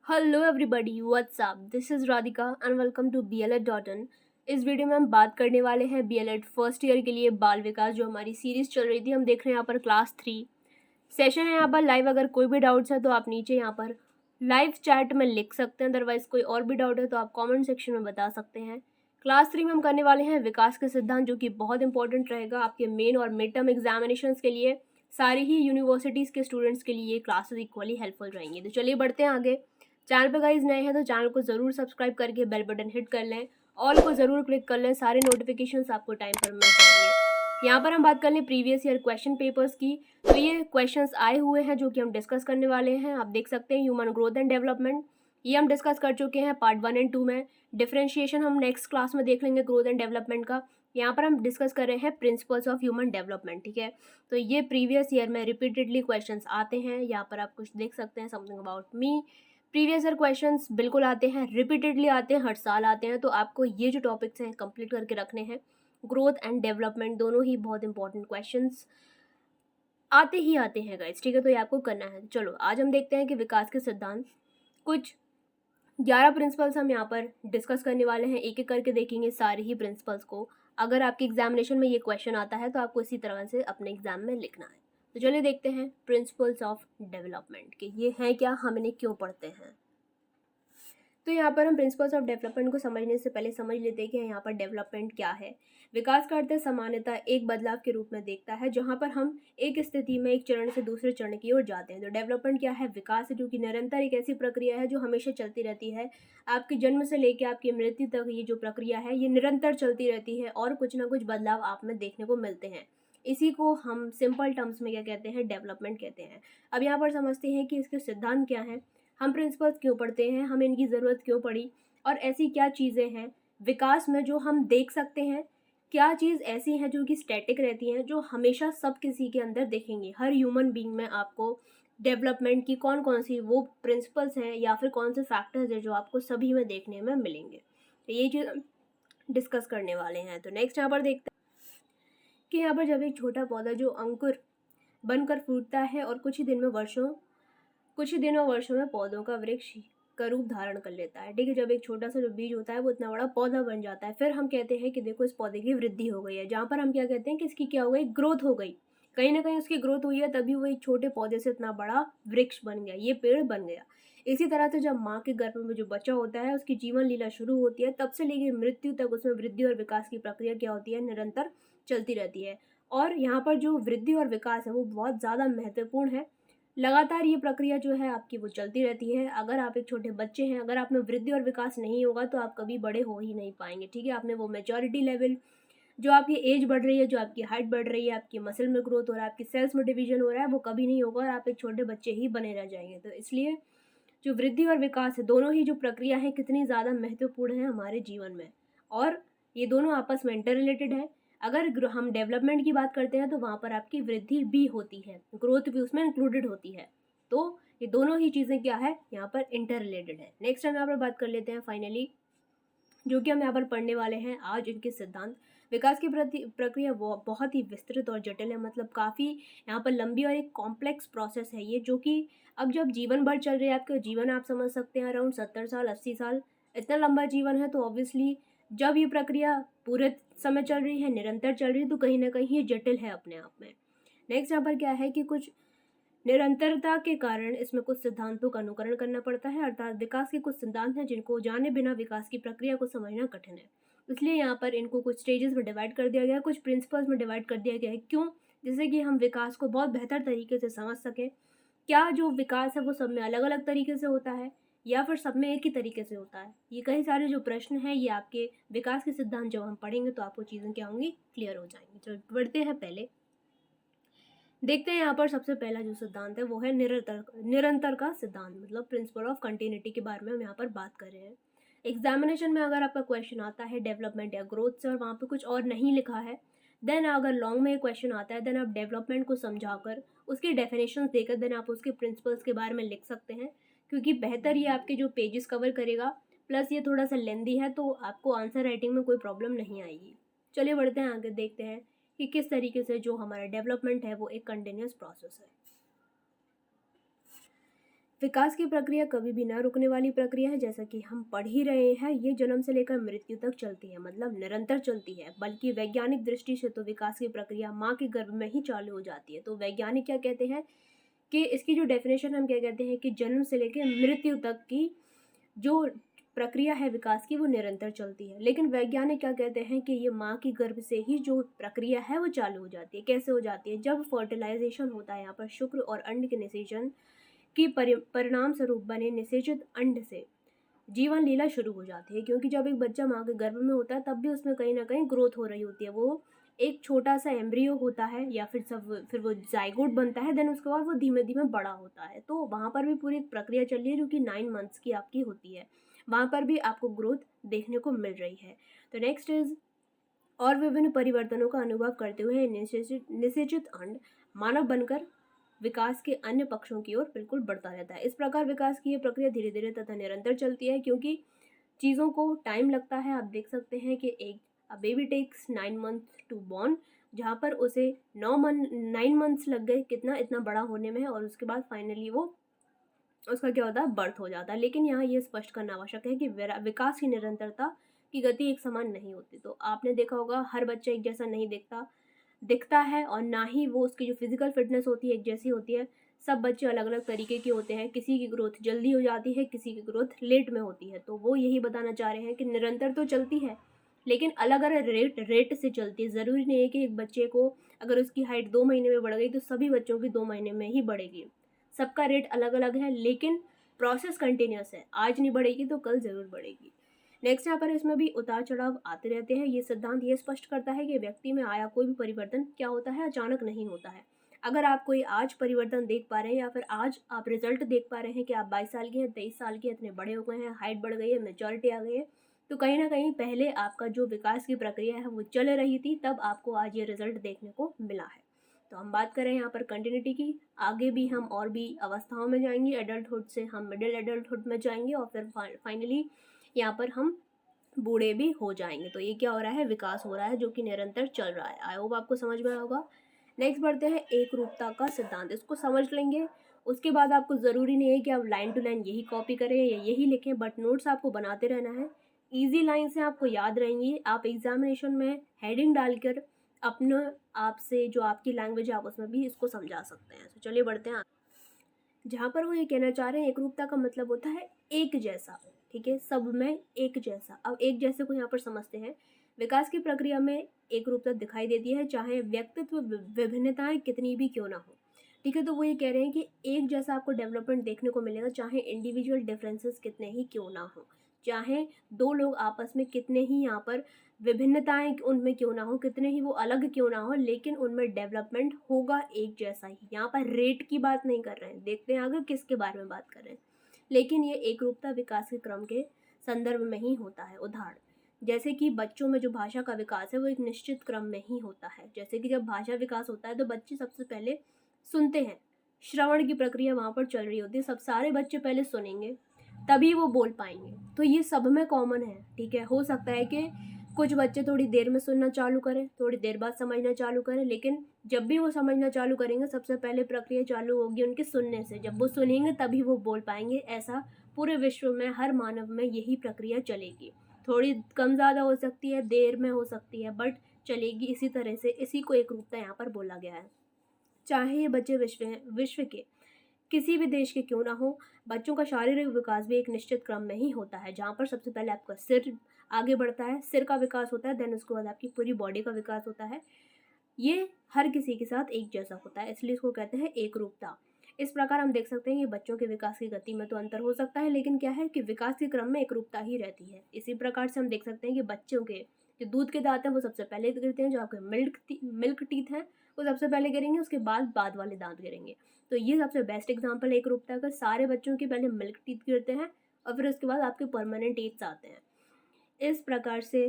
Hello everybody, what's up. This is Radhika and welcome to BLED.in। इस video में हम बात करने वाले हैं BLED फर्स्ट ईयर के लिए बाल विकास, जो हमारी सीरीज़ चल रही थी। हम देख रहे हैं यहाँ पर क्लास 3 सेशन है यहाँ पर लाइव। अगर कोई भी डाउट्स है तो आप नीचे यहाँ पर लाइव चैट में लिख सकते हैं, अदरवाइज़ कोई और भी डाउट है तो आप कॉमेंट सेक्शन में बता सकते हैं। क्लास 3 में हम करने वाले हैं विकास के सिद्धांत, जो कि बहुत इंपॉर्टेंट रहेगा आपके मेन और मिड टर्म एग्जामिनेशंस के लिए। सारी ही यूनिवर्सिटीज़ के स्टूडेंट्स के लिए ये क्लासेस इक्वली हेल्पफुल रहेंगी। तो चलिए बढ़ते हैं आगे। चैनल पे गाइज नए हैं तो चैनल को ज़रूर सब्सक्राइब करके बेल बटन हिट कर लें, ऑल को ज़रूर क्लिक कर लें, सारे नोटिफिकेशंस आपको टाइम पर मिल जाएंगे। यहाँ पर हम बात कर लें प्रीवियस ईयर क्वेश्चन पेपर्स की, तो ये क्वेश्चंस आए हुए हैं जो कि हम डिस्कस करने वाले हैं। आप देख सकते हैं ह्यूमन ग्रोथ एंड डेवलपमेंट, ये हम डिस्कस कर चुके हैं पार्ट 1 एंड 2 में। डिफरेंशिएशन हम नेक्स्ट क्लास में देख लेंगे ग्रोथ एंड डेवलपमेंट का। यहाँ पर हम डिस्कस कर रहे हैं प्रिंसिपल्स ऑफ ह्यूमन डेवलपमेंट, ठीक है। तो ये प्रीवियस ईयर में रिपीटेडली क्वेश्चंस आते हैं। यहाँ पर आप कुछ देख सकते हैं, something about me. Previous year questions बिल्कुल आते हैं, रिपीटेडली आते हैं, हर साल आते हैं। तो आपको ये जो टॉपिक्स हैं कंप्लीट करके रखने हैं। ग्रोथ एंड डेवलपमेंट दोनों ही बहुत इंपॉर्टेंट क्वेश्चंस आते ही आते हैं गाइस, ठीक है। तो ये आपको करना है। चलो आज हम देखते हैं कि विकास के सिद्धांत, कुछ 11 प्रिंसिपल्स हम यहाँ पर डिस्कस करने वाले हैं। एक एक करके देखेंगे सारे ही प्रिंसिपल्स को। अगर आपके एग्जामिनेशन में ये क्वेश्चन आता है तो आपको इसी तरह से अपने एग्जाम में लिखना है। तो चलिए देखते हैं प्रिंसिपल्स ऑफ डेवलपमेंट के ये हैं क्या, हम इन्हें क्यों पढ़ते हैं। तो यहाँ पर हम प्रिंसिपल्स ऑफ डेवलपमेंट को समझने से पहले समझ लेते हैं कि यहाँ पर डेवलपमेंट क्या है। विकास का अर्थ है सामान्यतः एक बदलाव के रूप में देखता है, जहाँ पर हम एक स्थिति में एक चरण से दूसरे चरण की ओर जाते हैं। तो डेवलपमेंट क्या है? विकास है, जो कि निरंतर एक ऐसी प्रक्रिया है जो हमेशा चलती रहती है। आपके जन्म से लेकर आपकी मृत्यु तक ये जो प्रक्रिया है ये निरंतर चलती रहती है और कुछ ना कुछ बदलाव आप में देखने को मिलते हैं। इसी को हम सिंपल टर्म्स में क्या कहते हैं? डेवलपमेंट कहते हैं। अब यहाँ पर समझते हैं कि इसके सिद्धांत क्या हैं, हम प्रिंसिपल्स क्यों पढ़ते हैं, हमें इनकी ज़रूरत क्यों पड़ी, और ऐसी क्या चीज़ें हैं विकास में जो हम देख सकते हैं। क्या चीज़ ऐसी हैं जो कि स्टैटिक रहती हैं, जो हमेशा सब किसी के अंदर देखेंगे, हर ह्यूमन बीइंग में आपको डेवलपमेंट की कौन कौन सी वो प्रिंसिपल्स हैं या फिर कौन से फैक्टर्स हैं जो आपको सभी में देखने में मिलेंगे। तो ये चीज़ डिस्कस करने वाले हैं। तो नेक्स्ट यहाँ पर देखते हैं कि यहाँ पर जब एक छोटा पौधा जो अंकुर बनकर फूटता है और कुछ ही दिनों वर्षों में पौधों का वृक्ष का रूप धारण कर लेता है, ठीक है। जब एक छोटा सा जो बीज होता है वो इतना बड़ा पौधा बन जाता है, फिर हम कहते हैं कि देखो इस पौधे की वृद्धि हो गई है। जहाँ पर हम क्या कहते हैं कि इसकी क्या हो गई? ग्रोथ हो गई। कहीं ना कहीं उसकी ग्रोथ हुई है, तभी वो एक छोटे पौधे से इतना बड़ा वृक्ष बन गया, ये पेड़ बन गया। इसी तरह से जब माँ के गर्भ में जो बच्चा होता है उसकी जीवन लीला शुरू होती है, तब से लेकर मृत्यु तक उसमें वृद्धि और विकास की प्रक्रिया क्या होती है? निरंतर चलती रहती है। और यहाँ पर जो वृद्धि और विकास है वो बहुत ज़्यादा महत्वपूर्ण है। लगातार ये प्रक्रिया जो है आपकी वो चलती रहती है। अगर आप एक छोटे बच्चे हैं, अगर आप में वृद्धि और विकास नहीं होगा तो आप कभी बड़े हो ही नहीं पाएंगे, ठीक है। आपने वो मैच्योरिटी लेवल, जो आपकी एज बढ़ रही है, जो आपकी हाइट बढ़ रही है, आपकी मसल में ग्रोथ हो रहा है, आपकी सेल्स में डिवीजन हो रहा है, वो कभी नहीं होगा और आप एक छोटे बच्चे ही बने रह जाएंगे। तो इसलिए जो वृद्धि और विकास है, दोनों ही जो प्रक्रिया है कितनी ज़्यादा महत्वपूर्ण है हमारे जीवन में, और ये दोनों आपस में इंटर रिलेटेड है। अगर हम डेवलपमेंट की बात करते हैं तो वहाँ पर आपकी वृद्धि भी होती है, ग्रोथ भी उसमें इंक्लूडेड होती है। तो ये दोनों ही चीज़ें क्या है? यहाँ पर इंटर रिलेटेड है। नेक्स्ट हम यहाँ पर बात कर लेते हैं फाइनली, जो कि हम यहाँ पर पढ़ने वाले हैं आज, इनके सिद्धांत। विकास की प्रक्रिया वो बहुत ही विस्तृत और जटिल है, मतलब काफ़ी यहाँ पर लंबी और एक कॉम्प्लेक्स प्रोसेस है ये, जो कि अब जब जीवन भर चल रही है, आपका जीवन आप समझ सकते हैं अराउंड 70 साल 80 साल, इतना लंबा जीवन है। तो ऑब्वियसली जब ये प्रक्रिया पूरे समय चल रही है, निरंतर चल रही है, तो कहीं ना कहीं ये जटिल है अपने आप में। नेक्स्ट यहाँ पर क्या है कि कुछ निरंतरता के कारण इसमें कुछ सिद्धांतों का अनुकरण करना पड़ता है, अर्थात विकास के कुछ सिद्धांत हैं जिनको जाने बिना विकास की प्रक्रिया को समझना कठिन है। इसलिए यहाँ पर इनको कुछ स्टेजेस में डिवाइड कर दिया गया है, कुछ प्रिंसिपल्स में डिवाइड कर दिया गया है। क्यों? जिससे कि हम विकास को बहुत बेहतर तरीके से समझ सकें। क्या जो विकास है वो सब में अलग अलग तरीके से होता है या फिर सब में एक ही तरीके से होता है? ये कई सारे जो प्रश्न हैं ये आपके विकास के सिद्धांत जब हम पढ़ेंगे तो आपको चीज़ें क्या होंगी? क्लियर हो जाएंगी। चलो बढ़ते हैं, पहले देखते हैं यहाँ पर सबसे पहला जो सिद्धांत है वो है निरंतर का सिद्धांत, मतलब प्रिंसिपल ऑफ कंटिन्यूटी के बारे में हम यहाँ पर बात कर रहे हैं। एग्जामिनेशन में अगर आपका क्वेश्चन आता है डेवलपमेंट या ग्रोथ से और वहाँ पे कुछ और नहीं लिखा है, देन अगर लॉन्ग में क्वेश्चन आता है, देन आप डेवलपमेंट को समझाकर उसकी डेफिनेशन देकर देन आप उसके प्रिंसिपल्स के बारे में लिख सकते हैं, क्योंकि बेहतर ये आपके जो पेजेस कवर करेगा। प्लस ये थोड़ा सा लेंदी है तो आपको आंसर राइटिंग में कोई प्रॉब्लम नहीं आएगी। चलिए बढ़ते हैं आगे, देखते हैं कि किस तरीके से जो हमारा डेवलपमेंट है वो एक कंटिन्यूस प्रोसेस है। विकास की प्रक्रिया कभी भी ना रुकने वाली प्रक्रिया है, जैसा कि हम पढ़ ही रहे हैं। ये जन्म से लेकर मृत्यु तक चलती है, मतलब निरंतर चलती है। बल्कि वैज्ञानिक दृष्टि से तो विकास की प्रक्रिया माँ के गर्भ में ही चालू हो जाती है। तो वैज्ञानिक क्या कहते हैं कि इसकी जो डेफिनेशन हम क्या कहते हैं कि जन्म से लेकर मृत्यु तक की जो प्रक्रिया है विकास की वो निरंतर चलती है। लेकिन वैज्ञानिक क्या कहते हैं कि ये माँ की गर्भ से ही जो प्रक्रिया है वो चालू हो जाती है। कैसे हो जाती है? जब फर्टिलाइजेशन होता है, यहाँ पर शुक्र और अंड के निषेचन की परिणाम स्वरूप बने निषेचित अंड से जीवन लीला शुरू हो जाती है। क्योंकि जब एक बच्चा माँ के गर्भ में होता है तब भी उसमें कहीं ना कहीं ग्रोथ हो रही होती है। वो एक छोटा सा एम्ब्रियो होता है या फिर वो जाइगोट बनता है, देन उसके बाद वो धीमे धीमे बड़ा होता है। तो वहाँ पर भी पूरी एक प्रक्रिया चल रही है जो कि 9 मंथ्स की आपकी होती है। वहाँ पर भी आपको ग्रोथ देखने को मिल रही है। तो नेक्स्ट इज, और विभिन्न परिवर्तनों का अनुभव करते हुए निषेचित अंड मानव बनकर विकास के अन्य पक्षों की ओर बिल्कुल बढ़ता रहता है। इस प्रकार विकास की ये प्रक्रिया धीरे धीरे तथा निरंतर चलती है, क्योंकि चीज़ों को टाइम लगता है। आप देख सकते हैं कि एक baby takes 9 month to born, जहाँ पर उसे 9 मंथ्स लग गए कितना इतना बड़ा होने में, और उसके बाद फाइनली वो उसका क्या होता है, बर्थ हो जाता है। लेकिन यहाँ ये स्पष्ट करना आवश्यक है कि विकास की निरंतरता की गति एक समान नहीं होती। तो आपने देखा होगा हर बच्चा एक जैसा नहीं दिखता है, और ना ही वो उसकी जो फिजिकल फिटनेस होती है एक जैसी होती है। सब बच्चे अलग अलग तरीके के होते हैं। किसी की ग्रोथ जल्दी हो जाती है, किसी की ग्रोथ लेट में होती है। तो वो यही बताना चाह रहे हैं कि निरंतर तो चलती है, लेकिन अलग अलग रेट से चलती है। ज़रूरी नहीं है कि एक बच्चे को अगर उसकी हाइट 2 महीने में बढ़ गई तो सभी बच्चों की 2 महीने में ही बढ़ेगी। सबका रेट अलग अलग है, लेकिन प्रोसेस कंटिन्यूस है। आज नहीं बढ़ेगी तो कल ज़रूर बढ़ेगी। नेक्स्ट यहाँ पर इसमें भी उतार चढ़ाव आते रहते हैं। ये सिद्धांत ये स्पष्ट करता है कि व्यक्ति में आया कोई भी परिवर्तन क्या होता है, अचानक नहीं होता है। अगर आप कोई आज परिवर्तन देख पा रहे हैं या फिर आज आप रिजल्ट देख पा रहे हैं कि आप 22 साल के हैं, 23 साल के, इतने बड़े हो गए हैं, हाइट बढ़ गई है, मेचोरिटी आ गई है, तो कहीं ना कहीं पहले आपका जो विकास की प्रक्रिया है वो चल रही थी, तब आपको आज ये रिजल्ट देखने को मिला है। तो हम बात करें यहाँ पर कंटिन्यूटी की। आगे भी हम और भी अवस्थाओं में जाएंगे। एडल्टहुड से हम मिडिल एडल्टहुड में जाएंगे, और फिर फाइनली यहाँ पर हम बूढ़े भी हो जाएंगे। तो ये क्या हो रहा है, विकास हो रहा है जो कि निरंतर चल रहा है। आई होप आपको समझ में आया होगा। नेक्स्ट बढ़ते हैं एक रूपता का सिद्धांत। इसको समझ लेंगे, उसके बाद आपको ज़रूरी नहीं है कि आप लाइन टू लाइन यही कॉपी करें या यही लिखें, बट नोट्स आपको बनाते रहना है। ईजी लाइन से आपको याद रहेंगी। आप एग्जामिनेशन में हेडिंग डालकर अपने आप से जो आपकी लैंग्वेज है आप उसमें भी इसको समझा सकते हैं। तो चलिए बढ़ते हैं। जहाँ पर वो ये कहना चाह रहे हैं एक रूपता का मतलब होता है एक जैसा, ठीक है, सब में एक जैसा। अब एक जैसे को यहाँ पर समझते हैं। विकास की प्रक्रिया में एक रूपता दिखाई देती है, चाहे व्यक्तित्व विभिन्नताएं कितनी भी क्यों ना हो, ठीक है। तो वो ये कह रहे हैं कि एक जैसा आपको डेवलपमेंट देखने को मिलेगा, चाहे इंडिविजुअल डिफरेंसेस कितने ही क्यों ना हो, चाहे दो लोग आपस में कितने ही यहाँ पर विभिन्नताएं उनमें क्यों ना हो, कितने ही वो अलग क्यों ना हो, लेकिन उनमें डेवलपमेंट होगा एक जैसा ही। यहाँ पर रेट की बात नहीं कर रहे हैं, देखते हैं आगे किसके बारे में बात कर रहे हैं। लेकिन ये एक रूपता विकास के क्रम के संदर्भ में ही होता है। उदाहरण जैसे कि बच्चों में जो भाषा का विकास है वो एक निश्चित क्रम में ही होता है। जैसे कि जब भाषा विकास होता है तो बच्चे सबसे पहले सुनते हैं, श्रवण की प्रक्रिया वहाँ पर चल रही होती है। सब सारे बच्चे पहले सुनेंगे तभी वो बोल पाएंगे। तो ये सब में कॉमन है, ठीक है। हो सकता है कि कुछ बच्चे थोड़ी देर में सुनना चालू करें, थोड़ी देर बाद समझना चालू करें, लेकिन जब भी वो समझना चालू करेंगे सबसे पहले प्रक्रिया चालू होगी उनके सुनने से। जब वो सुनेंगे तभी वो बोल पाएंगे। ऐसा पूरे विश्व में हर मानव में यही प्रक्रिया चलेगी। थोड़ी कम ज़्यादा हो सकती है, देर में हो सकती है, बट चलेगी इसी तरह से। इसी को एक रूपता यहाँ पर बोला गया है। चाहे ये बच्चे विश्व के किसी भी देश के क्यों ना हो, बच्चों का शारीरिक विकास भी एक निश्चित क्रम में ही होता है, जहाँ पर सबसे पहले आपका सिर आगे बढ़ता है, सिर का विकास होता है, देन उसके बाद आपकी पूरी बॉडी का विकास होता है। ये हर किसी के साथ एक जैसा होता है, इसलिए इसको कहते हैं एक रूपता। इस प्रकार हम देख सकते हैं कि बच्चों के विकास की गति में तो अंतर हो सकता है, लेकिन क्या है कि विकास के क्रम में एक रूपता ही रहती है। इसी प्रकार से हम देख सकते हैं कि बच्चों के जो दूध के दांत हैं वो सबसे पहले गिरते हैं, जो आपके मिल्क टीथ हैं वो सबसे पहले गिरेंगे, उसके बाद वाले दांत गिरेंगे। तो ये सबसे बेस्ट एग्जाम्पल है एक रूपता का। सारे बच्चों के पहले मिल्क टीथ गिरते हैं और फिर उसके बाद आपके परमानेंट टीथ्स आते हैं। इस प्रकार से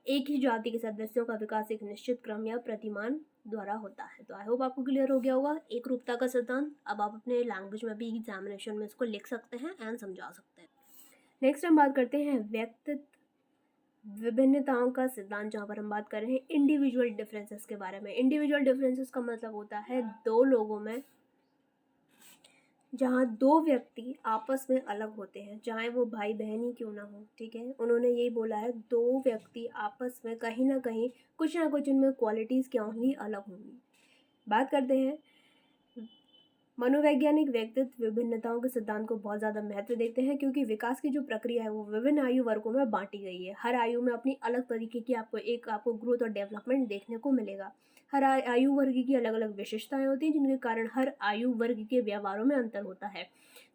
एक ही जाति के सदस्यों का विकास एक निश्चित क्रम या प्रतिमान द्वारा होता है। तो आई होप आपको क्लियर हो गया होगा एक रूपता का सिद्धांत। अब आप अपने लैंग्वेज में भी एग्जामिनेशन में इसको लिख सकते हैं एंड समझा सकते हैं। नेक्स्ट हम बात करते हैं व्यक्तित्व विभिन्नताओं का सिद्धांत, जहाँ पर हम बात कर रहे हैं इंडिविजुअल डिफरेंसेस के बारे में। इंडिविजुअल डिफरेंसेस का मतलब होता है दो लोगों में जहाँ दो व्यक्ति आपस में अलग होते हैं, चाहे वो भाई बहन ही क्यों ना हो, ठीक है, उन्होंने यही बोला है, दो व्यक्ति आपस में कहीं ना कुछ उनमें क्वालिटीज़ क्या होंगी, अलग होंगी। बात करते हैं, मनोवैज्ञानिक व्यक्तित्व विभिन्नताओं के सिद्धांत को बहुत ज़्यादा महत्व देते हैं, क्योंकि विकास की जो प्रक्रिया है वो विभिन्न आयु वर्गों में बांटी गई है। हर आयु में अपनी अलग तरीके की आपको ग्रोथ और डेवलपमेंट देखने को मिलेगा। हर आयु वर्ग की अलग अलग विशेषताएं होती हैं, जिनके कारण हर आयु वर्ग के व्यवहारों में अंतर होता है।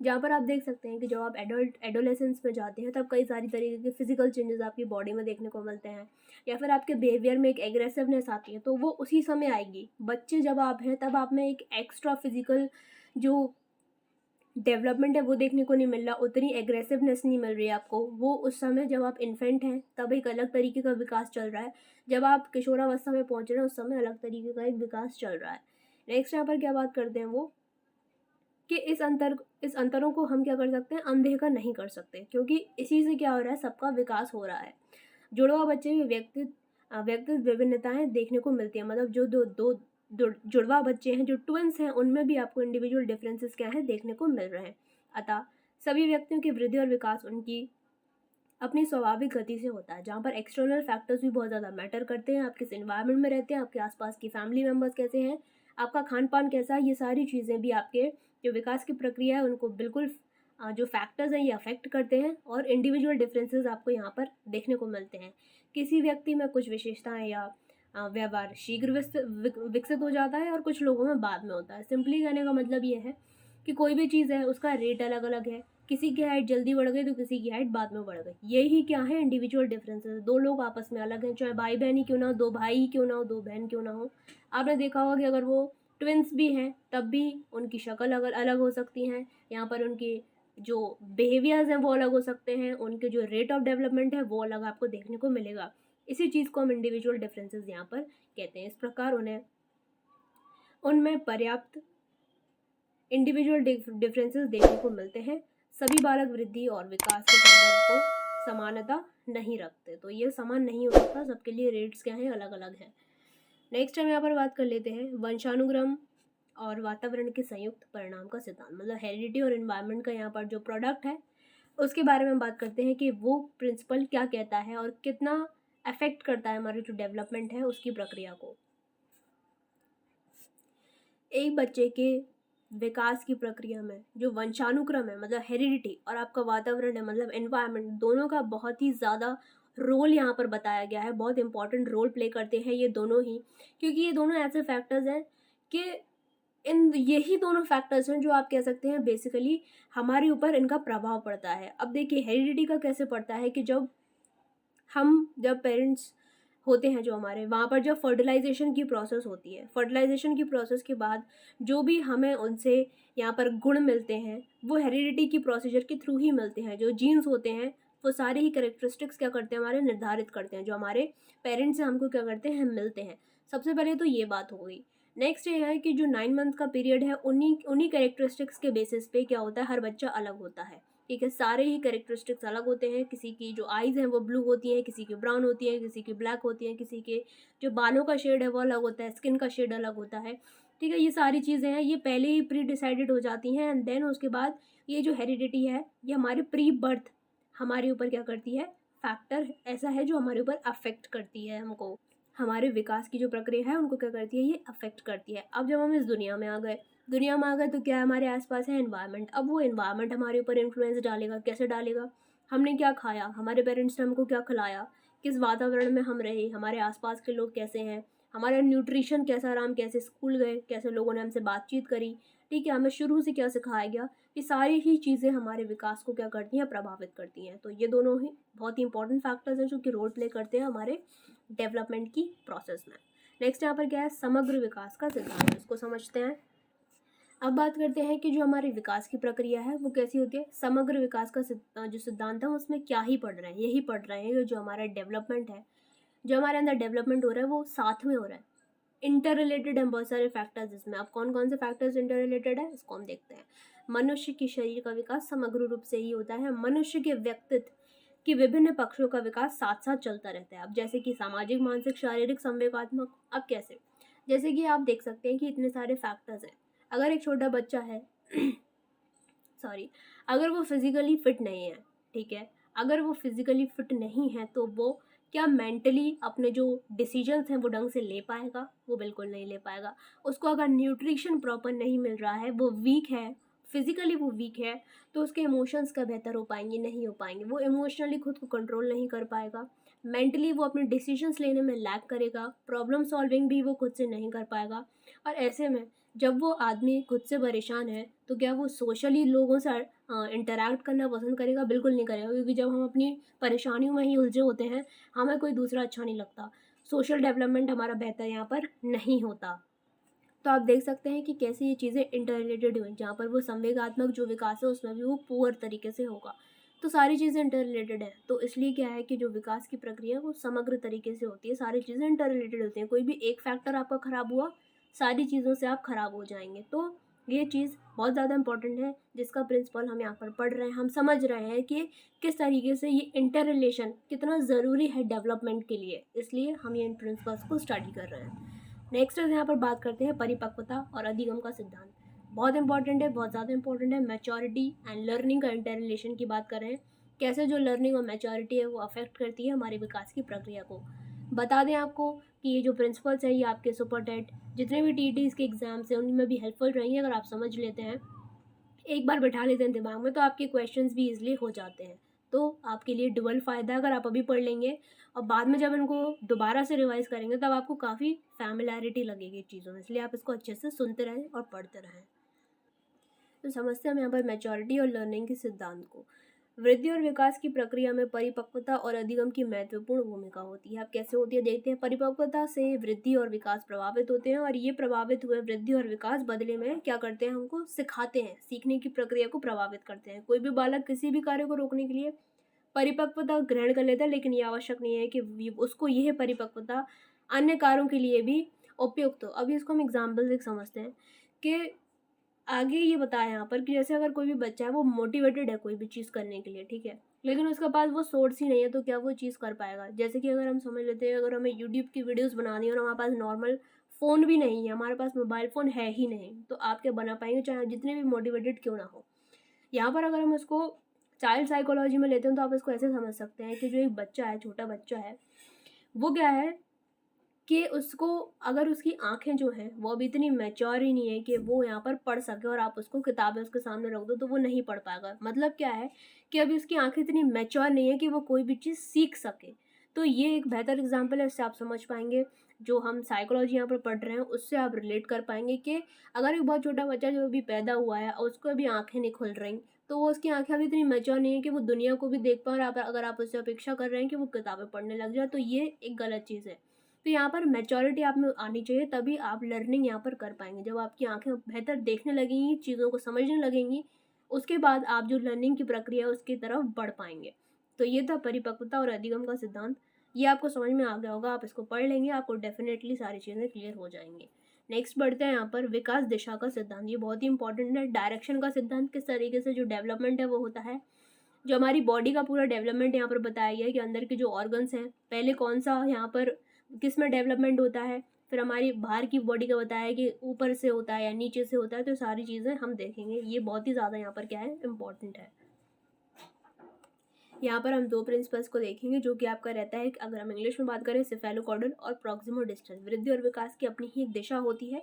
जहाँ पर आप देख सकते हैं कि जब आप एडोलेसेंस में जाते हैं, तब कई सारी तरीके के फिजिकल चेंजेस आपकी बॉडी में देखने को मिलते हैं, या फिर आपके बिहेवियर में एक एग्रेसिवनेस आती है, तो वो उसी समय आएगी। बच्चे जब आप हैं, तब आप में एक एक्स्ट्रा फिजिकल जो डेवलपमेंट है वो देखने को नहीं मिल रहा, उतनी एग्रेसिवनेस नहीं मिल रही है आपको। वो उस समय जब आप इन्फेंट हैं, तब एक अलग तरीके का विकास चल रहा है। जब आप किशोरावस्था में पहुंच रहे हैं, उस समय अलग तरीके का एक विकास चल रहा है। नेक्स्ट यहाँ पर क्या बात करते हैं वो, कि इस अंतरों को हम क्या कर सकते हैं, अनदेखा नहीं कर सकते, क्योंकि इसी से क्या हो रहा है, सबका विकास हो रहा है। जुड़वा बच्चे में व्यक्तित्व विभिन्नताएं देखने को मिलती है, मतलब जो दो दो जुड़वा बच्चे हैं, जो ट्विंस हैं, उनमें भी आपको इंडिविजुअल डिफरेंसेस क्या हैं, देखने को मिल रहे हैं। अतः सभी व्यक्तियों की वृद्धि और विकास उनकी अपनी स्वाभाविक गति से होता है, जहाँ पर एक्सटर्नल फैक्टर्स भी बहुत ज़्यादा मैटर करते हैं। आप किस इन्वायरमेंट में रहते हैं, आपके आसपास की फैमिली मेम्बर्स कैसे हैं, आपका खान पान कैसा है, ये सारी चीज़ें भी आपके जो विकास की प्रक्रिया है उनको बिल्कुल जो फैक्टर्स हैं ये अफेक्ट करते हैं, और इंडिविजुअल डिफरेंसेस आपको यहाँ पर देखने को मिलते हैं। किसी व्यक्ति में कुछ विशेषताएं या व्यवहार शीघ्र विकसित हो जाता है, और कुछ लोगों में बाद में होता है। सिंपली कहने का मतलब ये है कि कोई भी चीज़ है उसका रेट अलग अलग है, किसी की हाइट जल्दी बढ़ गई तो किसी की हाइट बाद में बढ़ गई। यही क्या है, इंडिविजुअल डिफरेंसेस। दो लोग आपस में अलग हैं, चाहे भाई बहन ही क्यों ना हो, दो भाई ही क्यों ना हो, दो बहन क्यों ना हो। आपने देखा होगा कि अगर वो ट्विंस भी हैं, तब भी उनकी शक्ल अगर अलग हो सकती हैं, यहाँ पर उनकी जो बिहेवियर्स हैं वो अलग हो सकते हैं, उनके जो रेट ऑफ डेवलपमेंट है वो अलग आपको देखने को मिलेगा। इसी चीज़ को हम इंडिविजुअल डिफरेंसेस यहाँ पर कहते हैं। इस प्रकार उनमें पर्याप्त इंडिविजुअल डिफरेंसेस देखने को मिलते हैं। सभी बालक वृद्धि और विकास के संदर्भ को समानता नहीं रखते, तो ये समान नहीं हो सकता, सबके लिए रेट्स क्या हैं, अलग अलग हैं। नेक्स्ट हम यहाँ पर बात कर लेते हैं वंशानुक्रम और वातावरण के संयुक्त परिणाम का सिद्धांत, मतलब हेरिडिटी और एनवायरनमेंट का यहाँ पर जो प्रोडक्ट है उसके बारे में बात करते हैं कि वो प्रिंसिपल क्या कहता है और कितना अफेक्ट करता है हमारे जो डेवलपमेंट है उसकी प्रक्रिया को। एक बच्चे के विकास की प्रक्रिया में जो वंशानुक्रम है, मतलब हेरिडिटी, और आपका वातावरण है, मतलब एनवायरनमेंट, दोनों का बहुत ही ज़्यादा रोल यहाँ पर बताया गया है। बहुत इंपॉर्टेंट रोल प्ले करते हैं ये दोनों ही, क्योंकि ये दोनों ऐसे फैक्टर्स हैं कि यही दोनों फैक्टर्स हैं जो आप कह सकते हैं बेसिकली हमारे ऊपर इनका प्रभाव पड़ता है। अब देखिए हेरिडिटी का कैसे पड़ता है, कि जब पेरेंट्स होते हैं जो हमारे, वहाँ पर जब फर्टिलाइजेशन की प्रोसेस होती है, फर्टिलाइजेशन की प्रोसेस के बाद जो भी हमें उनसे यहाँ पर गुण मिलते हैं वो हेरिडिटी की प्रोसीजर के थ्रू ही मिलते हैं। जो जीन्स होते हैं वो सारे ही करेक्टरिस्टिक्स क्या करते हैं, हमारे निर्धारित करते हैं, जो हमारे पेरेंट्स से हमको क्या करते हैं, मिलते हैं। सबसे पहले तो ये बात हो गई। नेक्स्ट ये है कि जो 9 मंथ का पीरियड है, उन्हीं उन्हीं कैरेक्टरिस्टिक्स के बेसिस पे क्या होता है, हर बच्चा अलग होता है, ठीक है। सारे ही कैरेक्टरिस्टिक्स अलग होते हैं। किसी की जो आइज़ हैं वो ब्लू होती हैं, किसी की ब्राउन होती हैं, किसी की ब्लैक होती हैं, किसी के जो बालों का शेड है वो अलग होता है, स्किन का शेड अलग होता है, ठीक है। ये सारी चीज़ें हैं, ये पहले ही प्री डिसाइडेड हो जाती हैं, एंड देन उसके बाद ये जो हेरिडिटी है ये हमारे प्री बर्थ हमारे ऊपर क्या करती है, फैक्टर ऐसा है जो हमारे ऊपर अफेक्ट करती है, हमको हमारे विकास की जो प्रक्रिया है उनको क्या करती है, ये अफेक्ट करती है। अब जब हम इस दुनिया में आ गए तो क्या हमारे आसपास है, एनवायरनमेंट। अब वो एनवायरनमेंट हमारे ऊपर इन्फ्लुएंस डालेगा, कैसे डालेगा, हमने क्या खाया, हमारे पेरेंट्स ने हमको क्या खिलाया, किस वातावरण में हम रहे, हमारे आसपास के लोग कैसे हैं, हमारा न्यूट्रिशन कैसा रहा, हम कैसे स्कूल गए, कैसे लोगों ने हमसे बातचीत करी, ठीक है, हमें शुरू से क्या सिखाया गया, ये सारी ही चीज़ें हमारे विकास को क्या करती हैं, प्रभावित करती हैं। तो ये दोनों ही बहुत ही इंपॉर्टेंट फैक्टर्स हैं जो कि रोल प्ले करते हैं हमारे डेवलपमेंट की प्रोसेस में। नेक्स्ट यहाँ पर क्या है, समग्र विकास का सिद्धांत, इसको समझते हैं। अब बात करते हैं कि जो हमारे विकास की प्रक्रिया है वो कैसी होती है। समग्र विकास का जो सिद्धांत है उसमें क्या ही पढ़ रहे हैं, यही पढ़ रहे हैं कि जो हमारा डेवलपमेंट है, जो हमारे अंदर डेवलपमेंट हो रहा है वो साथ में हो रहा है, इंटर रिलेटेड हैं बहुत सारे फैक्टर्स इसमें। अब कौन कौन से फैक्टर्स इंटर रिलेटेड है इसको हम देखते हैं। मनुष्य की शरीर का विकास समग्र रूप से ही होता है। मनुष्य के व्यक्तित्व कि विभिन्न पक्षों का विकास साथ साथ चलता रहता है। अब जैसे कि सामाजिक, मानसिक, शारीरिक, संवेगात्मक। अब कैसे, जैसे कि आप देख सकते हैं कि इतने सारे फैक्टर्स हैं। अगर एक छोटा बच्चा है सॉरी, अगर वो फिज़िकली फिट नहीं है, ठीक है? अगर वो फिज़िकली फिट नहीं है तो वो क्या मेंटली अपने जो डिसीजंस हैं वो ढंग से ले पाएगा? वो बिल्कुल नहीं ले पाएगा। उसको अगर न्यूट्रिशन प्रॉपर नहीं मिल रहा है, वो वीक है, फिज़िकली वो वीक है, तो उसके इमोशंस क्या बेहतर हो पाएँगे? नहीं हो पाएँगे। वो इमोशनली खुद को कंट्रोल नहीं कर पाएगा। मेंटली वो अपने डिसीजंस लेने में लैग करेगा। प्रॉब्लम सॉल्विंग भी वो खुद से नहीं कर पाएगा। और ऐसे में जब वो आदमी खुद से परेशान है, तो क्या वो सोशली लोगों से इंटरैक्ट करना पसंद करेगा? बिल्कुल नहीं करेगा, क्योंकि जब हम अपनी परेशानियों में ही उलझे होते हैं, हमें कोई दूसरा अच्छा नहीं लगता। सोशल डेवलपमेंट हमारा बेहतर यहाँ पर नहीं होता। तो आप देख सकते हैं कि कैसे ये चीज़ें इंटर रिलेटेड हुई, जहाँ पर वो संवेगात्मक जो विकास है उसमें भी वो पुअर तरीके से होगा। तो सारी चीज़ें इंटर रिलेटेड हैं, तो इसलिए क्या है कि जो विकास की प्रक्रिया है वो समग्र तरीके से होती है, सारी चीज़ें इंटर रिलेटेड होती हैं। कोई भी एक फैक्टर आपका ख़राब हुआ, सारी चीज़ों से आप ख़राब हो जाएंगे। तो ये चीज़ बहुत ज़्यादा इंपॉर्टेंट है, जिसका प्रिंसिपल हम यहाँ पर पढ़ रहे हैं, हम समझ रहे हैं कि किस तरीके से ये इंटर रिलेशन कितना ज़रूरी है डेवलपमेंट के लिए, इसलिए हम ये इन प्रिंसिपल्स को स्टडी कर रहे हैं। नेक्स्ट यहाँ पर बात करते हैं परिपक्वता और अधिगम का सिद्धांत। बहुत इंपॉर्टेंट है, बहुत ज़्यादा इंपॉर्टेंट है। मैच्योरिटी एंड लर्निंग का इंटर रिलेशन की बात कर रहे हैं, कैसे जो लर्निंग और मैच्योरिटी है वो अफेक्ट करती है हमारे विकास की प्रक्रिया को। बता दें आपको कि ये जो प्रिंसिपल्स है ये आपके सुपर टेट जितने भी टीईटीज़ के एग्जाम्स हैं उनमें भी हेल्पफुल रहेंगे, अगर आप समझ लेते हैं, एक बार बैठा लेते हैं दिमाग में, तो आपके क्वेश्चंस भी इजीली हो जाते हैं। तो आपके लिए डबल फ़ायदा है, अगर आप अभी पढ़ लेंगे और बाद में जब इनको दोबारा से रिवाइज़ करेंगे तब आपको काफ़ी फ़ैमिलियरिटी लगेगी चीज़ों में, इसलिए आप इसको अच्छे से सुनते रहें और पढ़ते रहें। तो समझते हैं हम यहाँ पर मैच्योरिटी और लर्निंग के सिद्धांत को। वृद्धि और विकास की प्रक्रिया में परिपक्वता और अधिगम की महत्वपूर्ण भूमिका होती है। अब कैसे होती है देखते हैं। परिपक्वता से वृद्धि और विकास प्रभावित होते हैं, और ये प्रभावित हुए वृद्धि और विकास बदले में क्या करते हैं, हमको सिखाते हैं, सीखने की प्रक्रिया को प्रभावित करते हैं। कोई भी बालक किसी भी कार्य को रोकने के लिए परिपक्वता ग्रहण कर लेता है, लेकिन ये आवश्यक नहीं है कि उसको यह परिपक्वता अन्य कार्यों के लिए भी उपयुक्त हो। अभी इसको हम एग्जाम्पल से समझते हैं कि आगे ये बताया यहाँ पर कि जैसे अगर कोई भी बच्चा है वो मोटिवेटेड है कोई भी चीज़ करने के लिए, ठीक है, लेकिन उसके पास वो सोर्स ही नहीं है, तो क्या वो चीज़ कर पाएगा? जैसे कि अगर हम समझ लेते हैं, अगर हमें यूट्यूब की वीडियोस बनानी है और हमारे पास नॉर्मल फ़ोन भी नहीं है, हमारे पास मोबाइल फ़ोन है ही नहीं, तो आप क्या बना पाएंगे, चाहे जितने भी मोटिवेटेड क्यों ना हो। यहाँ पर अगर हम इसको चाइल्ड साइकोलॉजी में लेते हैं, तो आप इसको ऐसे समझ सकते हैं कि जो एक बच्चा है, छोटा बच्चा है, वो क्या है कि उसको, अगर उसकी आँखें जो हैं वो अभी इतनी मैच्योर ही नहीं है कि वो यहाँ पर पढ़ सके, और आप उसको किताबें उसके सामने रख दो तो वो नहीं पढ़ पाएगा। मतलब क्या है कि अभी उसकी आँखें इतनी मैच्योर नहीं है कि वो कोई भी चीज़ सीख सके। तो ये एक बेहतर एग्जाम्पल है, इससे आप समझ पाएंगे जो हम साइकोलॉजी यहाँ पर पढ़ रहे हैं, उससे आप रिलेट कर पाएंगे कि अगर एक बहुत छोटा बच्चा जो अभी पैदा हुआ है और उसको अभी आँखें नहीं खुल रही, तो वो उसकी आँखें अभी इतनी मैच्योर नहीं है कि वो दुनिया को भी देख पाए, और अगर आप उससे अपेक्षा कर रहे हैं कि वो किताबें पढ़ने लग जाए, तो ये एक गलत चीज़ है। तो यहाँ पर मैच्योरिटी आप में आनी चाहिए, तभी आप लर्निंग यहाँ पर कर पाएंगे। जब आपकी आंखें बेहतर देखने लगेंगी, चीज़ों को समझने लगेंगी, उसके बाद आप जो लर्निंग की प्रक्रिया है उसकी तरफ बढ़ पाएंगे। तो ये था परिपक्वता और अधिगम का सिद्धांत। ये आपको समझ में आ गया होगा, आप इसको पढ़ लेंगे, आपको डेफिनेटली सारी चीज़ें क्लियर हो जाएंगी। नेक्स्ट बढ़ते हैं यहाँ पर विकास दिशा का सिद्धांत। ये बहुत ही इंपॉर्टेंट है। डायरेक्शन का सिद्धांत, किस तरीके से जो डेवलपमेंट है वो होता है। जो हमारी बॉडी का पूरा डेवलपमेंट यहाँ पर बताया गया है कि अंदर के जो ऑर्गन्स हैं, पहले कौन सा यहाँ पर किस में डेवलपमेंट होता है, फिर हमारी बाहर की बॉडी का बताया है कि ऊपर से होता है या नीचे से होता है, तो सारी चीज़ें हम देखेंगे। ये बहुत ही ज़्यादा यहाँ पर क्या है, इम्पॉर्टेंट है। यहाँ पर हम दो प्रिंसिपल्स को देखेंगे, जो कि आपका रहता है, अगर हम इंग्लिश में बात करें, सिफेलोकॉर्डल और प्रॉक्सिमो डिस्टल। वृद्धि और विकास की अपनी ही एक दिशा होती है,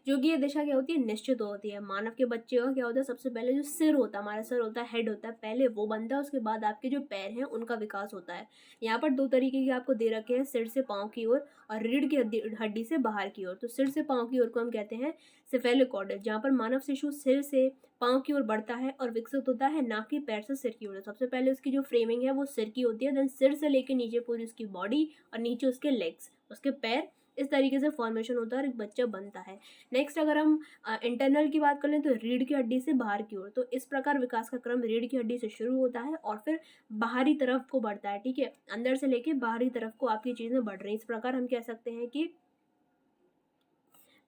जो कि ये दिशा क्या होती है, निश्चित होती है। मानव के बच्चे का क्या होता है, सबसे पहले जो सिर होता है, हमारा सर होता है, हेड होता है, पहले वो बनता है, उसके बाद आपके जो पैर हैं उनका विकास होता है। यहाँ पर दो तरीके के आपको दे रखे हैं, सिर से पाँव की ओर और रीढ़ की हड्डी से बाहर की ओर। तो सिर से पाँव की ओर को हम कहते हैं सिफेलोकॉर्डल, जहाँ पर मानव शिशु सिर से पाँव की ओर बढ़ता है और विकसित होता है, ना कि पैर से सिर की ओर। सबसे पहले उसकी जो फ्रेमिंग है वो सिर की होती है, देन सिर से लेके नीचे पूरी उसकी बॉडी और नीचे उसके लेग्स, उसके पैर, इस तरीके से फॉर्मेशन होता है और एक बच्चा बनता है। नेक्स्ट अगर हम इंटरनल की बात कर लें, तो रीढ़ की हड्डी से बाहर की ओर। तो इस प्रकार विकास का क्रम रीढ़ की हड्डी से शुरू होता है और फिर बाहरी तरफ को बढ़ता है, ठीक है, अंदर से लेके बाहरी तरफ को आपकी चीज़ें बढ़ रही हैं। इस प्रकार हम कह सकते हैं कि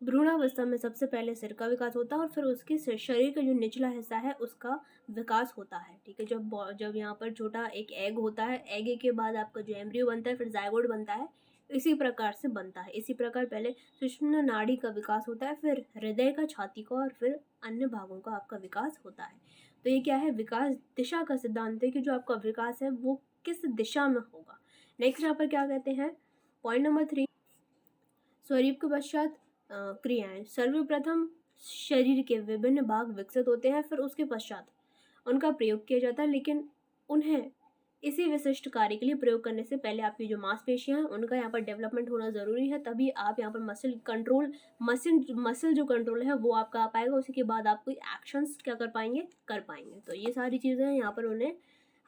भ्रूणावस्था में सबसे पहले सिर का विकास होता है और फिर उसके शरीर का जो निचला हिस्सा है उसका विकास होता है, ठीक है। जब यहाँ पर छोटा एक एग होता है, एग के बाद आपका जो एम्ब्रियो बनता है, फिर जाइगोट बनता है, इसी प्रकार से बनता है। इसी प्रकार पहले सुषुम्ना नाड़ी का विकास होता है, फिर हृदय का, छाती का, और फिर अन्य भागों का आपका विकास होता है। तो ये क्या है, विकास दिशा का सिद्धांत है कि जो आपका विकास है वो किस दिशा में होगा। नेक्स्ट यहाँ पर क्या कहते हैं, पॉइंट नंबर 3, स्वरूप के पश्चात क्रियाएं। सर्वप्रथम शरीर के विभिन्न भाग विकसित होते हैं, फिर उसके पश्चात उनका प्रयोग किया जाता है, लेकिन उन्हें इसी विशिष्ट कार्य के लिए प्रयोग करने से पहले आपकी जो मांसपेशियां हैं उनका यहाँ पर डेवलपमेंट होना ज़रूरी है, तभी आप यहाँ पर मसल जो कंट्रोल है वो आपका आ पाएगा। उसी के बाद आप कोई एक्शंस क्या कर पाएंगे। तो ये सारी चीज़ें हैं यहाँ पर उन्हें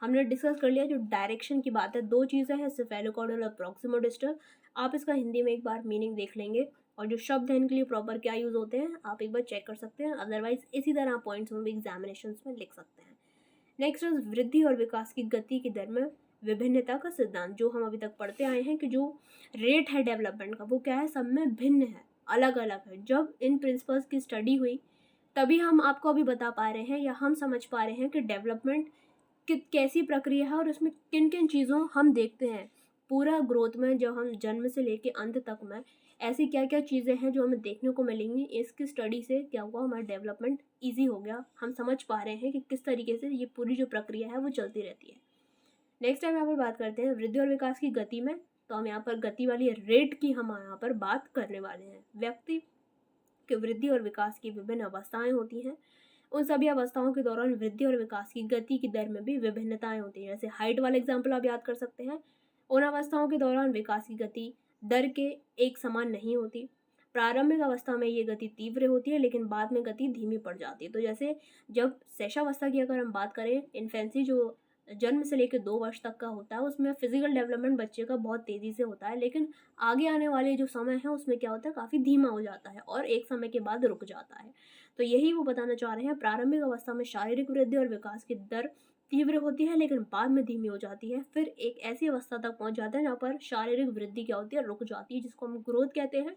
हमने डिस्कस कर लिया। जो डायरेक्शन की बात है, 2 चीज़ें हैं, सेफेलोकॉर्डल और प्रॉक्सिमोडिस्टल। आप इसका हिंदी में एक बार मीनिंग देख लेंगे, और जो शब्द हैं इनके लिए प्रॉपर क्या यूज़ होते हैं आप एक बार चेक कर सकते हैं। अदरवाइज इसी तरह आप पॉइंट्स में भी एग्जामिनेशन में लिख सकते हैं। नेक्स्ट इज वृद्धि और विकास की गति की दर में विभिन्नता का सिद्धांत। जो हम अभी तक पढ़ते आए हैं कि जो रेट है डेवलपमेंट का वो क्या है, सब में भिन्न है, अलग अलग है। जब इन प्रिंसिपल्स की स्टडी हुई तभी हम आपको अभी बता पा रहे हैं या हम समझ पा रहे हैं कि डेवलपमेंट कैसी प्रक्रिया है और उसमें किन किन चीज़ों हम देखते हैं। पूरा ग्रोथ में जब हम जन्म से लेके अंत तक में ऐसी क्या क्या चीज़ें हैं जो हमें देखने को मिलेंगी, इसकी स्टडी से क्या हुआ, हमारा डेवलपमेंट ईजी हो गया। हम समझ पा रहे हैं कि किस तरीके से ये पूरी जो प्रक्रिया है वो चलती रहती है। नेक्स्ट टाइम यहाँ पर बात करते हैं वृद्धि और विकास की गति में। तो हम यहाँ पर गति वाली रेट की हम यहाँ पर बात करने वाले हैं। व्यक्ति के वृद्धि और विकास की विभिन्न अवस्थाएं होती हैं। उन सभी अवस्थाओं के दौरान वृद्धि और विकास की गति की दर में भी विभिन्नताएं होती हैं। जैसे हाइट वाला एग्जाम्पल आप याद कर सकते हैं। उन अवस्थाओं के दौरान विकास की गति दर के एक समान नहीं होती। प्रारंभिक अवस्था में ये गति तीव्र होती है, लेकिन बाद में गति धीमी पड़ जाती है। तो जैसे जब शैशवावस्था की अगर हम बात करें, इन्फेंसी जो जन्म से लेकर 2 वर्ष तक का होता है, उसमें फिजिकल डेवलपमेंट बच्चे का बहुत तेज़ी से होता है, लेकिन आगे आने वाले जो समय है उसमें क्या होता है, काफ़ी धीमा हो जाता है और एक समय के बाद रुक जाता है। तो यही वो बताना चाह रहे हैं, प्रारंभिक अवस्था में शारीरिक वृद्धि और विकास की दर तीव्र होती है, लेकिन बाद में धीमी हो जाती है। फिर एक ऐसी अवस्था तक पहुंच जाता है जहाँ पर शारीरिक वृद्धि क्या होती है, रुक जाती है, जिसको हम ग्रोथ कहते हैं।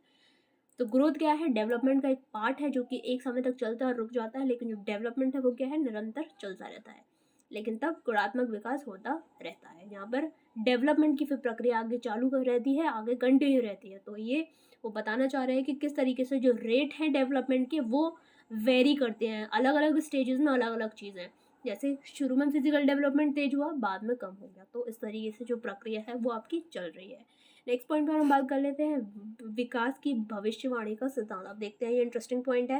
तो ग्रोथ क्या है, डेवलपमेंट का एक पार्ट है जो कि एक समय तक चलता है और रुक जाता है, लेकिन जो डेवलपमेंट है वो क्या है, निरंतर चलता रहता है, लेकिन तब गुणात्मक विकास होता रहता है। यहाँ पर डेवलपमेंट की फिर प्रक्रिया आगे चालू कर रहती है, आगे कंटिन्यू रहती है। तो ये वो बताना चाह रहे हैं कि किस तरीके से जो रेट है डेवलपमेंट के वो वेरी करते हैं, अलग अलग स्टेजेस में अलग अलग चीज़ें। जैसे शुरू में फिजिकल डेवलपमेंट तेज हुआ, बाद में कम हो गया। तो इस तरीके से जो प्रक्रिया है वो आपकी चल रही है। नेक्स्ट पॉइंट पर हम बात कर लेते हैं विकास की भविष्यवाणी का सिद्धांत। आप देखते हैं ये इंटरेस्टिंग पॉइंट है,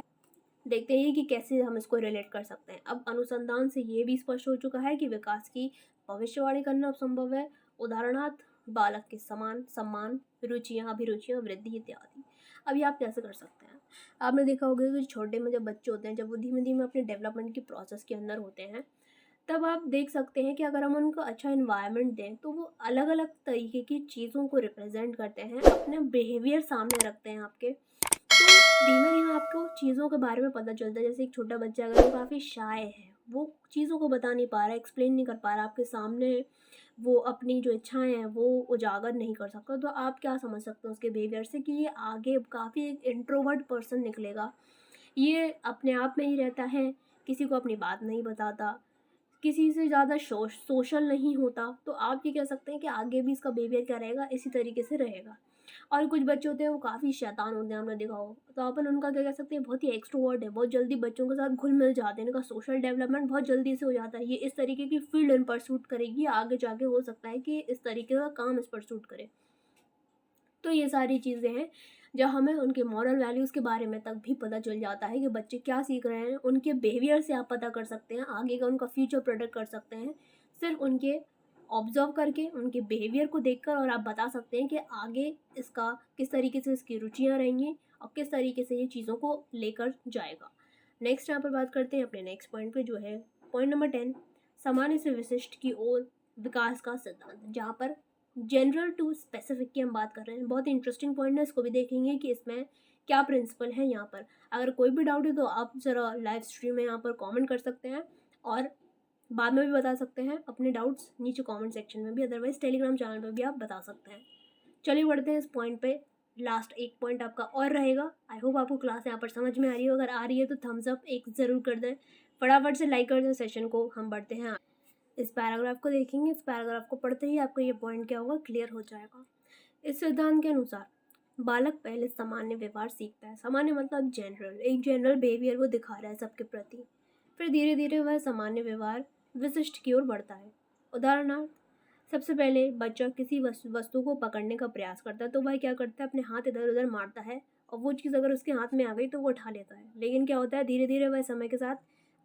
देखते हैं कि कैसे हम इसको रिलेट कर सकते हैं। अब अनुसंधान से ये भी स्पष्ट हो चुका है कि विकास की भविष्यवाणी करना अब संभव है। उदाहरणार्थ बालक के समान सम्मान, रुचियाँ, अभिरुचियाँ, वृद्धि इत्यादि। अभी आप कैसे कर सकते हैं, आपने देखा होगा कि छोटे में जब बच्चे होते हैं, जब वो धीमे धीमे अपने डेवलपमेंट की प्रोसेस के अंदर होते हैं, तब आप देख सकते हैं कि अगर हम उनको अच्छा इन्वायरमेंट दें तो वो अलग अलग तरीके की चीज़ों को रिप्रेजेंट करते हैं, अपने बिहेवियर सामने रखते हैं आपके। तो धीमे धीमे आपको चीज़ों के बारे में पता चलता है। जैसे एक छोटा बच्चा अगर वो काफ़ी शाय है, वो चीज़ों को बता नहीं पा रहा है, एक्सप्लेन नहीं कर पा रहा आपके सामने, वो अपनी जो इच्छाएं हैं वो उजागर नहीं कर सकता, तो आप क्या समझ सकते हो उसके बिहेवियर से कि ये आगे काफ़ी एक इंट्रोवर्ट पर्सन निकलेगा। ये अपने आप में ही रहता है, किसी को अपनी बात नहीं बताता, किसी से ज़्यादा सोशल नहीं होता। तो आप ये कह सकते हैं कि आगे भी इसका बिहेवियर क्या रहेगा, इसी तरीके से रहेगा। और कुछ बच्चे होते हैं वो काफ़ी शैतान होते हैं, हमने देखा हो, तो अपन उनका क्या कह सकते हैं, बहुत ही एक्सट्रोवर्ट है, बहुत जल्दी बच्चों के साथ घुल मिल जाते हैं, इनका सोशल डेवलपमेंट बहुत जल्दी से हो जाता है। ये इस तरीके की फील्ड इन परसूट करेगी, आगे जाके हो सकता है कि इस तरीके का काम इस परसूट करे। तो ये सारी चीज़ें हैं जब हमें उनके मॉरल वैल्यूज़ के बारे में तक भी पता चल जाता है कि बच्चे क्या सीख रहे हैं। उनके बिहेवियर से आप पता कर सकते हैं, आगे का उनका फ्यूचर प्रेडिक्ट कर सकते हैं, सिर्फ उनके ऑब्जर्व करके, उनके बिहेवियर को देखकर। और आप बता सकते हैं कि आगे इसका किस तरीके से इसकी रुचियाँ रहेंगी और किस तरीके से ये चीज़ों को लेकर जाएगा। नेक्स्ट यहाँ पर बात करते हैं अपने नेक्स्ट पॉइंट पे, जो है पॉइंट नंबर 10, सामान्य से विशिष्ट की ओर विकास का सिद्धांत, जहाँ पर जनरल टू स्पेसिफिक की हम बात कर रहे हैं। बहुत ही इंटरेस्टिंग पॉइंट है, इसको भी देखेंगे कि इसमें क्या प्रिंसिपल है। यहाँ पर अगर कोई भी डाउट है तो आप ज़रा लाइव स्ट्रीम में यहाँ पर कमेंट कर सकते हैं, और बाद में भी बता सकते हैं अपने डाउट्स नीचे कमेंट सेक्शन में भी, अदरवाइज टेलीग्राम चैनल पर भी आप बता सकते हैं। चलिए बढ़ते हैं इस पॉइंट पे। लास्ट एक पॉइंट आपका और रहेगा। आई होप आपको क्लास यहाँ पर समझ में आ रही हो, अगर आ रही है तो थम्स अप एक ज़रूर कर दें, फटाफट से लाइक कर दें सेशन को। हम बढ़ते हैं, इस पैराग्राफ को देखेंगे। इस पैराग्राफ को पढ़ते ही आपको ये पॉइंट क्या होगा, क्लियर हो जाएगा। इस सिद्धांत के अनुसार बालक पहले सामान्य व्यवहार सीखता है। सामान्य मतलब जनरल, एक जनरल बिहेवियर वो दिखा रहा है सबके प्रति। फिर धीरे धीरे वह सामान्य व्यवहार विशिष्ट की ओर बढ़ता है। उदाहरणार्थ, सबसे पहले बच्चा किसी वस्तु को पकड़ने का प्रयास करता है तो वह क्या करता है, अपने हाथ इधर उधर मारता है और वो चीज़ अगर उसके हाथ में आ गई तो वो उठा लेता है। लेकिन क्या होता है, धीरे धीरे वह समय के साथ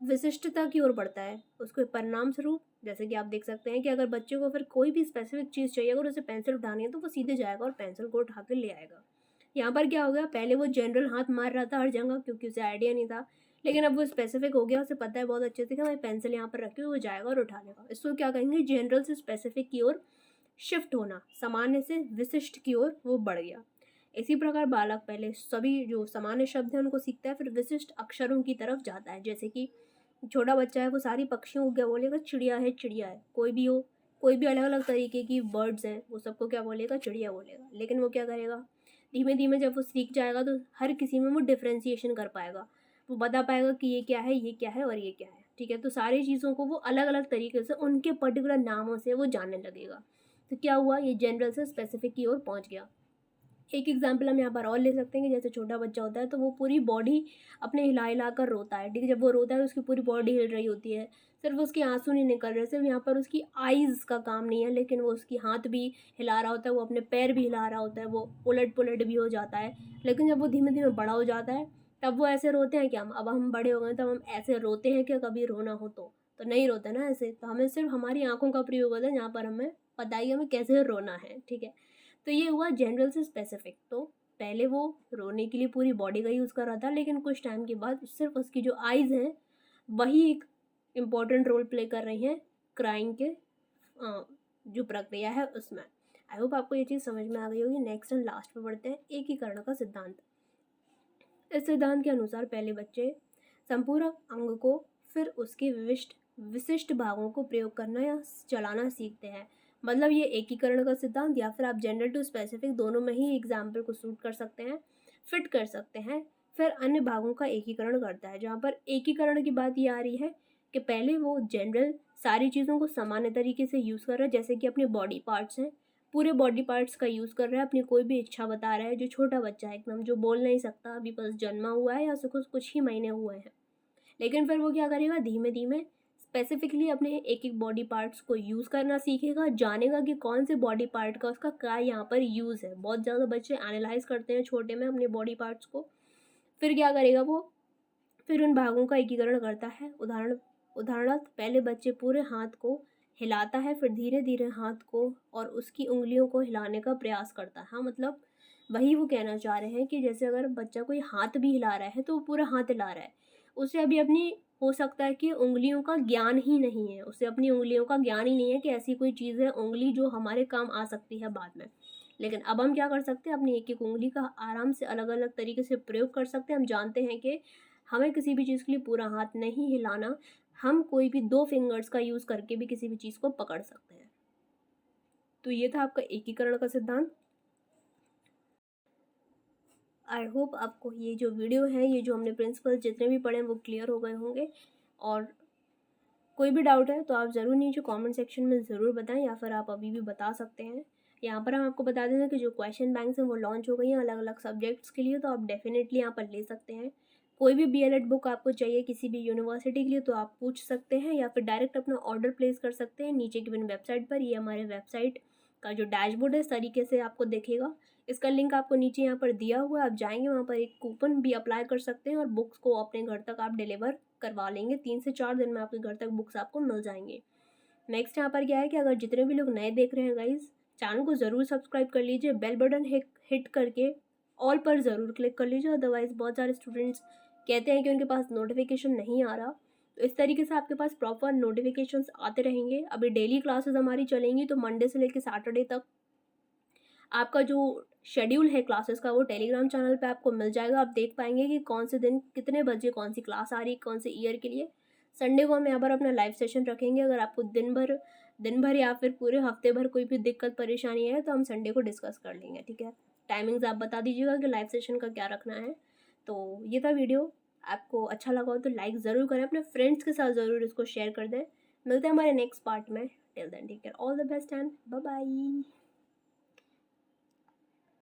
विशिष्टता की ओर बढ़ता है। उसके परिणाम स्वरूप जैसे कि आप देख सकते हैं कि अगर बच्चे को फिर कोई भी स्पेसिफिक चीज़ चाहिए, अगर उसे पेंसिल उठानी है तो वो सीधे जाएगा और पेंसिल को उठा कर ले आएगा। यहाँ पर क्या हो गया, पहले वो जनरल हाथ मार रहा था हर जगह क्योंकि उसे आइडिया नहीं था, लेकिन अब वो स्पेसिफिक हो गया, उसे पता है बहुत अच्छे से कि मैं पेंसिल यहाँ पर रखी हुई, वो जाएगा और उठा लेगा। इसको क्या कहेंगे, जनरल से स्पेसिफिक की ओर शिफ्ट होना, सामान्य से विशिष्ट की ओर वो बढ़ गया। इसी प्रकार बालक पहले सभी जो सामान्य शब्द हैं उनको सीखता है, फिर विशिष्ट अक्षरों की तरफ जाता है। जैसे कि छोटा बच्चा है वो सारी पक्षियों को क्या बोलेगा, चिड़िया है चिड़िया है। कोई भी हो, कोई भी अलग अलग तरीके की बर्ड्स हैं, वो सबको क्या बोलेगा, चिड़िया बोलेगा। लेकिन वो क्या करेगा, धीमे धीमे जब वो सीख जाएगा तो हर किसी में वो डिफ्रेंसिएशन कर पाएगा, वो बता पाएगा कि ये क्या है, ये क्या है और ये क्या है। ठीक है, तो सारी चीज़ों को वो अलग अलग तरीके से उनके पर्टिकुलर नामों से वो जानने लगेगा। तो क्या हुआ, ये जनरल से स्पेसिफिक की ओर पहुंच गया। एक एग्जाम्पल हम यहाँ पर और ले सकते हैं कि जैसे छोटा बच्चा होता है तो वो पूरी बॉडी अपने हिला हिला कर रोता है। ठीक है, जब वो रोता है तो उसकी पूरी बॉडी हिल रही होती है, सिर्फ उसके आंसू नहीं निकल रहे, सिर्फ यहाँ पर उसकी आईज़ का काम नहीं है, लेकिन वो उसकी हाथ भी हिला रहा होता है, वो अपने पैर भी हिला रहा होता है, वो उलट पुलट भी हो जाता है। लेकिन जब वो धीमे धीमे बड़ा हो जाता है तब वो ऐसे रोते हैं कि अब हम बड़े हो गए तब हम ऐसे रोते हैं कि कभी रोना हो तो नहीं रोते ना ऐसे। तो हमें सिर्फ हमारी आंखों का प्रयोग होता है जहाँ पर हमें पता ही हमें कैसे रोना है। ठीक है, तो ये हुआ जनरल से स्पेसिफिक। तो पहले वो रोने के लिए पूरी बॉडी का यूज़ कर रहा था, लेकिन कुछ टाइम के बाद सिर्फ उसकी जो आइज़ हैं वही एक इम्पॉर्टेंट रोल प्ले कर रही हैं क्राइंग के जो प्रक्रिया है उसमें। आई होप आपको ये चीज़ समझ में आ गई होगी। नेक्स्ट एंड लास्ट पे बढ़ते हैं, एकीकरण का सिद्धांत। इस सिद्धांत के अनुसार पहले बच्चे संपूरक अंग को फिर उसके विशिष्ट भागों को प्रयोग करना या चलाना सीखते हैं। मतलब ये एकीकरण का सिद्धांत, या फिर आप जनरल टू स्पेसिफिक दोनों में ही एग्जाम्पल को सूट कर सकते हैं, फिट कर सकते हैं। फिर अन्य भागों का एकीकरण करता है, जहाँ पर एकीकरण की बात ये आ रही है कि पहले वो जनरल सारी चीज़ों को सामान्य तरीके से यूज़ कर रहा है, जैसे कि अपने बॉडी पार्ट्स हैं, पूरे बॉडी पार्ट्स का यूज़ कर रहा है, अपनी कोई भी इच्छा बता रहा है। जो छोटा बच्चा है एकदम, जो बोल नहीं सकता, अभी बस जन्मा हुआ है या उसको कुछ ही महीने हुए हैं, लेकिन फिर वो क्या करेगा, धीमे धीमे स्पेसिफिकली अपने एक एक बॉडी पार्ट्स को यूज़ करना सीखेगा, जानेगा कि कौन से बॉडी पार्ट का उसका क्या यहाँ पर यूज़ है। बहुत ज़्यादा बच्चे एनालाइज करते हैं छोटे में अपने बॉडी पार्ट्स को। फिर क्या करेगा वो, फिर उन भागों का एकीकरण करता है। उदाहरणार्थ, पहले बच्चे पूरे हाथ को हिलाता है, फिर धीरे धीरे हाथ को और उसकी उंगलियों को हिलाने का प्रयास करता है। हाँ, मतलब वही वो कहना चाह रहे हैं कि जैसे अगर बच्चा कोई हाथ भी हिला रहा है तो वो पूरा हाथ हिला रहा है। उसे अभी अपनी, हो सकता है कि उंगलियों का ज्ञान ही नहीं है, उसे अपनी उंगलियों का ज्ञान ही नहीं है कि ऐसी कोई चीज़ है उंगली जो हमारे काम आ सकती है बाद में। लेकिन अब हम क्या कर सकते हैं, अपनी एक एक उंगली का आराम से अलग अलग तरीके से प्रयोग कर सकते हैं। हम जानते हैं कि हमें किसी भी चीज़ के लिए पूरा हाथ नहीं हिलाना, हम कोई भी 2 फिंगर्स का यूज़ करके भी किसी भी चीज़ को पकड़ सकते हैं। तो ये था आपका एकीकरण का सिद्धांत। आई होप आपको ये जो वीडियो है, ये जो हमने प्रिंसिपल जितने भी पढ़े हैं वो क्लियर हो गए होंगे। और कोई भी डाउट है तो आप ज़रूर नीचे कमेंट सेक्शन में ज़रूर बताएं, या फिर आप अभी भी बता सकते हैं। यहाँ पर हम आपको बता दें कि जो क्वेश्चन बैंक्स हैं वो लॉन्च हो गई हैं अलग अलग सब्जेक्ट्स के लिए, तो आप डेफिनेटली यहाँ पर ले सकते हैं। कोई भी BLED बुक आपको चाहिए किसी भी यूनिवर्सिटी के लिए तो आप पूछ सकते हैं, या फिर डायरेक्ट अपना ऑर्डर प्लेस कर सकते हैं नीचे गिवन वेबसाइट पर। ये हमारे वेबसाइट का जो डैशबोर्ड है इस तरीके से आपको दिखेगा। इसका लिंक आपको नीचे यहाँ पर दिया हुआ है, आप जाएंगे वहाँ पर एक कूपन भी अप्लाई कर सकते हैं और बुक्स को अपने घर तक आप डिलीवर करवा लेंगे। 3 से 4 दिन में आपके घर तक बुक्स आपको मिल जाएंगे। नेक्स्ट यहाँ पर क्या है कि अगर जितने भी लोग नए देख रहे हैं गाइज, चैनल को ज़रूर सब्सक्राइब कर लीजिए, बेल बटन हिट करके ऑल पर ज़रूर क्लिक कर लीजिए। अदरवाइज़ बहुत सारे स्टूडेंट्स कहते हैं कि उनके पास नोटिफिकेशन नहीं आ रहा, तो इस तरीके से आपके पास प्रॉपर नोटिफिकेशंस आते रहेंगे। अभी डेली क्लासेस हमारी चलेंगी, तो मंडे से लेकर सैटरडे तक आपका जो शेड्यूल है क्लासेस का वो टेलीग्राम चैनल पे आपको मिल जाएगा। आप देख पाएंगे कि कौन से दिन कितने बजे कौन सी क्लास आ रही है, कौन से ईयर के लिए। संडे को हम यहाँ पर अपना लाइव सेशन रखेंगे। अगर आपको दिन भर या फिर पूरे हफ्ते भर कोई भी दिक्कत परेशानी है तो हम संडे को डिस्कस कर लेंगे। ठीक है, टाइमिंग्स आप बता दीजिएगा कि लाइव सेशन का क्या रखना है। तो ये था वीडियो, आपको अच्छा लगा हो तो लाइक ज़रूर करें, अपने फ्रेंड्स के साथ ज़रूर इसको शेयर कर दें। मिलते हैं हमारे नेक्स्ट पार्ट में। Till then take care, all the best and bye bye.